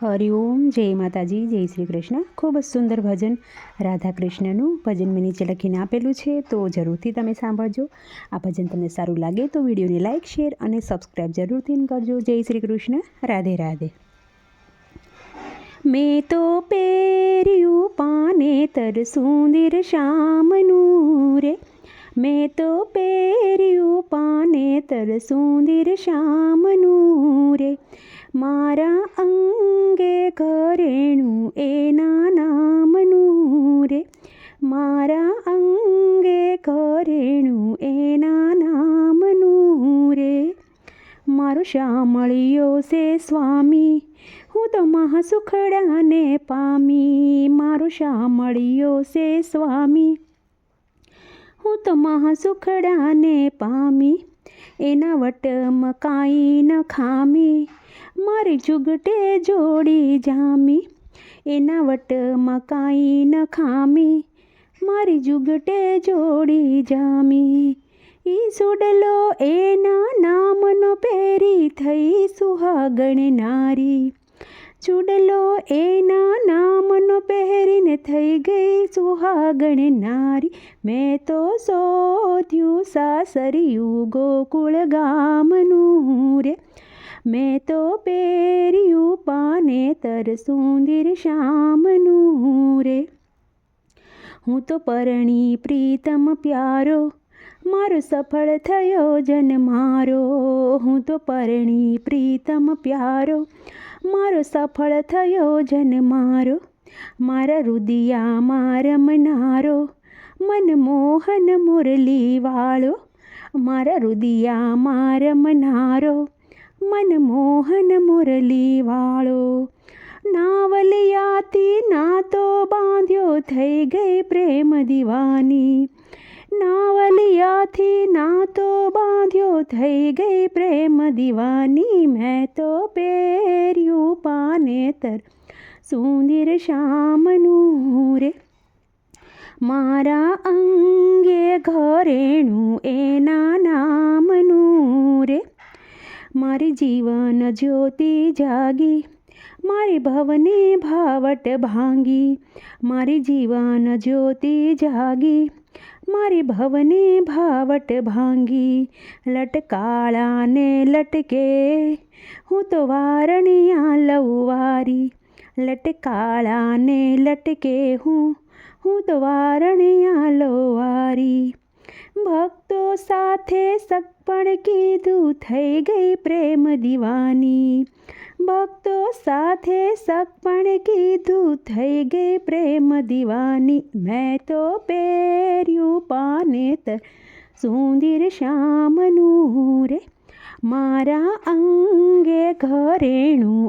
હરિઓમ, જય માતાજી, જય શ્રી કૃષ્ણ. ખૂબ જ સુંદર ભજન રાધા કૃષ્ણનું ભજન મેં નીચે લખીને આપેલું છે, તો જરૂરથી તમે સાંભળજો. આ ભજન તમને સારું લાગે તો વિડીયોને લાઇક, શેર અને સબસ્ક્રાઈબ જરૂરથી કરજો. જય શ્રી કૃષ્ણ. રાધે રાધે. મેં તો પહેર્યું પાનેતર સુંદર શ્યામનું રે, મેં તો પહેર્યું પાનેતર સુંદર શ્યામનું રે, મારા અંગે ઘરેણું એના નામનું રે, મારા અંગે ઘરેણું એના નામનું રે. મારો શ્યામળિયો છે સ્વામી, હું તો મહાસુખડાને પામી. મારો શ્યામળિયો છે સ્વામી, હું તો મહાસુખડાને પામી. એના વટમાં કાંઈ ન ખામી, મારી જુગટે જોડી જામી. એના વટમાં કાંઈ ન ખામી, મારી જુગટે જોડી જામી. ઈ સુડલો એના નામનો પહેરી થઈ સુહાગણ નારી, ચૂડલો એના નામનો પહેરીને થઈ ગઈ સુહાગણ નારી. મેં તો શોધ્યું સાસરિયું ગોકુળ ગામનું રે, મેં તો પહેર્યું પાનેતર સુંદર શ્યામનું રે. હું તો પરણી પ્રીતમ પ્યારો, મારો સફળ થયો જન મારો. હું તો પરણી પ્રીતમ પ્યારો, મારો સફળ થયો જન મારો. મારા રુદિયામાં રમનારો, મનમોહન મુરલી વાળો. મારા રુદિયામાં રમનારો, મનમોહન મુરલી વાળો. નાવલિયાથી નાતો બાંધ્યો, થઈ ગઈ પ્રેમ દીવાની. નાવલિયાથી નાતો બાંધ્યો, થઈ ગઈ પ્રેમ દીવાની. મેં તો પહેર્યું પાનેતર સુંદર શ્યામનું રે, મારા અંગે ઘરેણું એના નામનું રે. મારી જીવન જ્યોતિ જાગી, મારી ભવની ભાવટ ભાંગી. મારી જીવન જ્યોતિ જાગી, મારી ભવની ભાવટ ભાંગી. લટકાળાને લટકે હું તો વારણિયા લઉવારી. લટકાળાને લટકે હું તો વારણિયા લઉવારી. ભક્તો સાથે સગપણ કીધું, થઈ ગઈ પ્રેમ દીવાની. ભક્તો સાથે સગપણ કીધું, થઈ ગઈ પ્રેમ દીવાની. મેં તો પહેર્યું પાનેતર સુંદર શ્યામનું રે, મારા અંગે ઘરેણું